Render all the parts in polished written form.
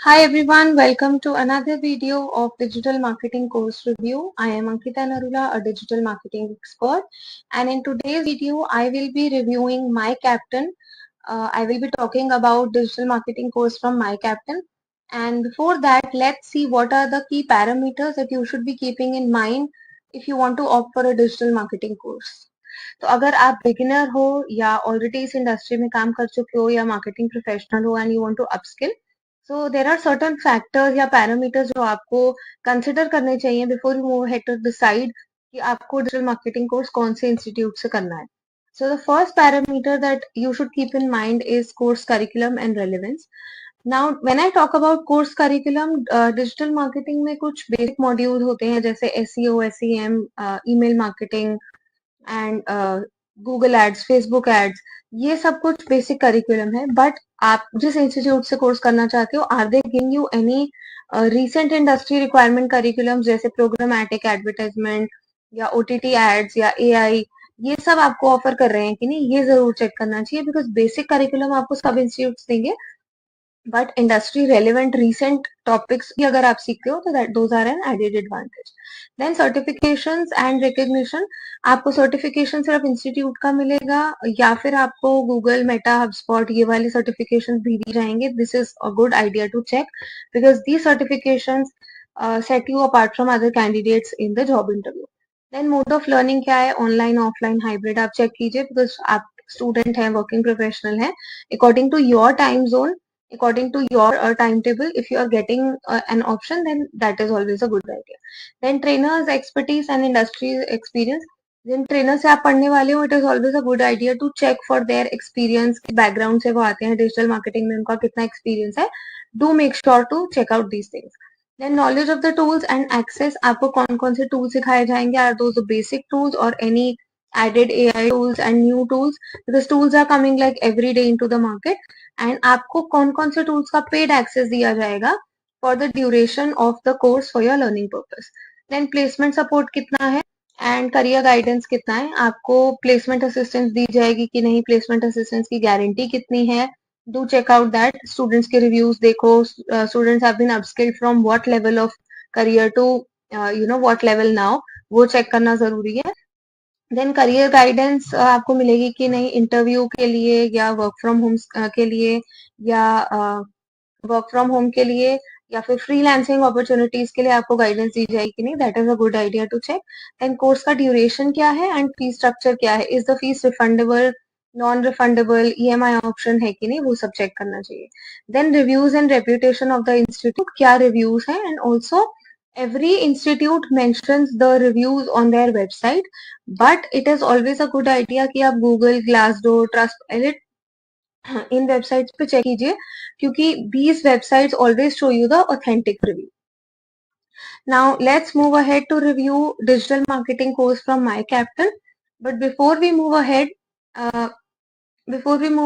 Hi everyone, welcome to another video of Digital Marketing Course Review. I am Ankita Narula, a digital marketing expert, and in today's video, I will be reviewing My Captain. I will be talking about digital marketing course from My Captain. And before that, let's see what are the key parameters that you should be keeping in mind if you want to opt for a digital marketing course. तो अगर आप beginner हो या already इस industry में काम कर चुके हो या मार्केटिंग प्रोफेशनल हो and you want to upskill, so there are certain factors या पैरामीटर्स जो आपको कंसिडर करने चाहिए before you move head to decide कि आपको डिजिटल मार्केटिंग कोर्स कौन से इंस्टीट्यूट से करना है. So the first parameter that you should keep in mind is course curriculum and relevance. Now, when I talk about course curriculum, digital marketing में कुछ basic modules होते हैं जैसे SEO, SEM, email marketing, and Google ads, Facebook ads, ये सब कुछ basic curriculum है. But आप जिस इंस्टीट्यूट से कोर्स करना चाहते हो, are they giving you any recent industry requirement curriculum जैसे प्रोग्रामेटिक एडवर्टाइजमेंट या ओटीटी एड्स या एआई, ये सब आपको ऑफर कर रहे हैं कि नहीं, ये जरूर चेक करना चाहिए बिकॉज बेसिक करिकुलम आपको सब इंस्टीट्यूट देंगे. But industry relevant recent topics भी अगर आप सीखते हो तो that those are an added advantage. Then certifications and recognition. आपको सर्टिफिकेशन सिर्फ इंस्टीट्यूट का मिलेगा या फिर आपको गूगल, मेटा, हबस्पॉट ये वाले सर्टिफिकेशन भी दी जाएंगे. This is a good idea to check because the certifications set you apart from other candidates in the job interview. Then mode of learning क्या है, ऑनलाइन, ऑफलाइन, हाइब्रिड, आप check कीजिए because आप स्टूडेंट हैं, working professional हैं. According to your time zone, according to your timetable, if you are getting an option, then that is always a good idea. Then trainers expertise and industry experience. जिन trainer से आप पढ़ने वाले हो, it is always a good idea to check for their experience, background से वो आते हैं डिजिटल मार्केटिंग में, उनका कितना एक्सपीरियंस है. Do make sure to check out these things. Then knowledge of the tools and access. आपको कौन कौन से टूल सिखाए जाएंगे, are those the basic tools और any added AI tools and new tools, because tools are coming like every day into the market. And आपको कौन कौन से टूल्स का पेड एक्सेस दिया जाएगा for the duration of the course for your learning purpose. Then placement support कितना है and career guidance कितना है, आपको प्लेसमेंट असिस्टेंस दी जाएगी कि नहीं, प्लेसमेंट असिस्टेंस की गारंटी कितनी है. Do check out that. Students के रिव्यूज देखो, students have been upskilled from what level of career to you know what level now, वो चेक करना जरूरी है. देन करियर गाइडेंस आपको मिलेगी कि नहीं इंटरव्यू के लिए या वर्क फ्रॉम होम के लिए या वर्क फ्रॉम होम के लिए या फिर फ्रीलांसिंग अपॉर्चुनिटीज के लिए आपको गाइडेंस दी जाएगी कि नहीं, that is a good idea to check. And course का ड्यूरेशन क्या है एंड फीस स्ट्रक्चर क्या है, is the fees refundable, non refundable, EMI option है कि नहीं, वो सब चेक करना चाहिए. Then reviews and reputation of the institute, क्या रिव्यूज है, and also every institute mentions the reviews on their website, but it is always a good idea कि आप Google, Glassdoor, Trustpilot इन वेबसाइट्स पे चेक कीजिए क्योंकि these websites always show you the authentic review. Now let's move ahead to review digital marketing course from My Captain. But uh, before we move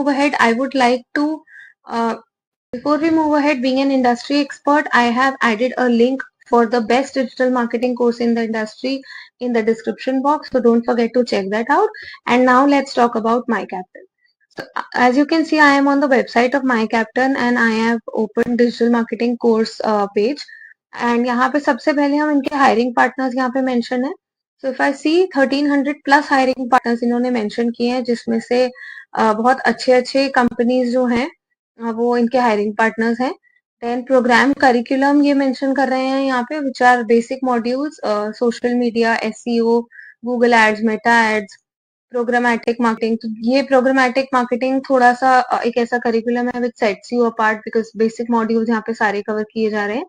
ahead, I would like to uh, before we move ahead, being an industry expert, I have added a link for the best digital marketing course in the industry in the description box. So don't forget to check that out. And now let's talk about My Captain. So as you can see, I am on the website of My Captain and I have opened digital marketing course page. And यहाँ पे सबसे पहले हम इनके hiring partners यहाँ पे mention है. So if I see 1300 plus hiring partners इन्होंने mention किए हैं, जिसमें से बहुत अच्छे अच्छे कंपनीज जो हैं वो इनके हायरिंग पार्टनर्स हैं. देन प्रोग्राम करिकुलम ये मेंशन कर रहे हैं यहाँ पे, which are basic modules, social media, SEO, Google ads, Meta ads, programmatic marketing. तो ये प्रोग्रामेटिक मार्केटिंग थोड़ा सा एक ऐसा करिकुलम है which sets you apart because basic modules यहाँ पे सारे कवर किए जा रहे हैं.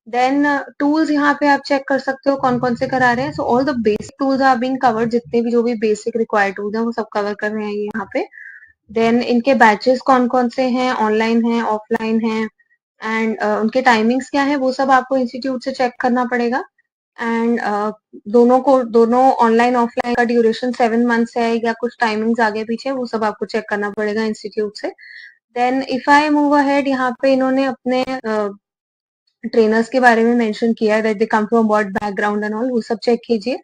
देन टूल्स यहाँ पे आप चेक कर सकते हो कौन कौन से करा रहे हैं. So all the basic tools are being covered, जितने भी जो भी बेसिक रिक्वायर्ड टूल्स हैं वो सब कवर कर रहे हैं ये यहाँ पे. देन इनके बैचेस कौन कौन से हैं, ऑनलाइन हैं, ऑफलाइन हैं, एंड उनके टाइमिंग्स क्या है, वो सब आपको इंस्टीट्यूट से चेक करना पड़ेगा. एंड दोनों ऑनलाइन ऑफलाइन का ड्यूरेशन 7 मंथ्स है या कुछ टाइमिंग्स आगे पीछे, वो सब आपको चेक करना पड़ेगा इंस्टीट्यूट से. Then if I move ahead, यहाँ पे इन्होंने अपने ट्रेनर्स के बारे में मेंशन किया है that they come from what background and all, वो सब चेक कीजिए.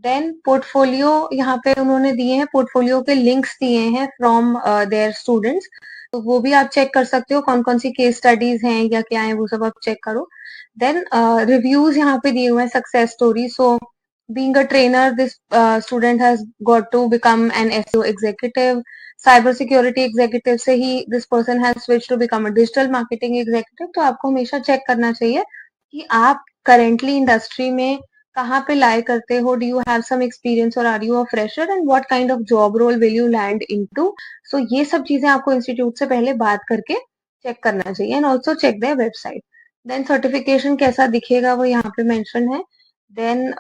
देन पोर्टफोलियो यहाँ पे उन्होंने दिए हैं, पोर्टफोलियो के लिंक्स दिए हैं फ्रॉम देयर स्टूडेंट्स, तो वो भी आप चेक कर सकते हो, कौन कौन सी केस स्टडीज हैं या क्या है वो सब आप चेक करो. देन रिव्यूज यहाँ पे दिए हुए हैं, success story. So being a trainer, this student has got to become an SEO executive, cyber security executive से ही this person has switched to become a digital marketing executive. तो आपको हमेशा चेक करना चाहिए कि आप करेंटली इंडस्ट्री में कहाँ पे लाई करते हो, do you have some experience और are you a fresher and what kind of job role will you land into. So ये सब चीजें आपको इंस्टीट्यूट से पहले बात करके चेक करना चाहिए and also check their website. Then certification कैसा दिखेगा वो यहाँ पे मेंशन है. देन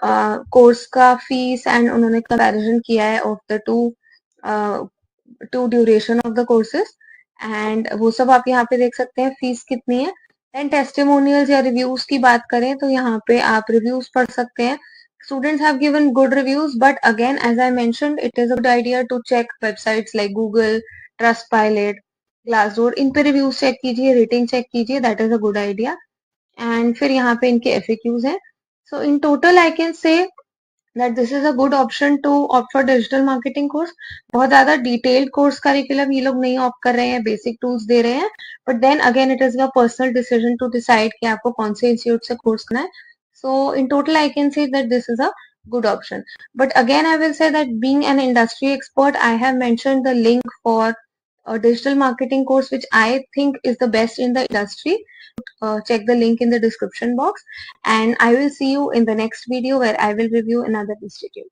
कोर्स का फीस एंड उन्होंने कंपैरिजन किया है of the two duration of the courses and वो सब आप यहाँ पे देख सकते हैं फीस कितनी है. एंड टेस्टिमोनियल्स या रिव्यूज की बात करें तो यहाँ पे आप रिव्यूज पढ़ सकते हैं. Students have given good reviews, but again, as I mentioned, it is a good idea to check websites like Google, Trustpilot, Glassdoor. इन पे रिव्यूज चेक कीजिए, रेटिंग चेक कीजिए, that is a good idea. And फिर यहाँ पे इनके FAQs हैं. So in total, I can say that this is a good option to opt for digital marketing course. बहुत ज्यादा डिटेल्ड कोर्स करिकुलम ये लोग नहीं ऑप्ट कर रहे हैं, बेसिक टूल्स दे रहे हैं, but then again it is your personal decision to decide कि आपको कौन से इंस्टीट्यूट से कोर्स करना है. So in total, I can say that this is a good option. But again, I will say that being an industry expert, I have mentioned the link for a digital marketing course, which I think is the best in the industry. Check the link in the description box, and I will see you in the next video where I will review another institute.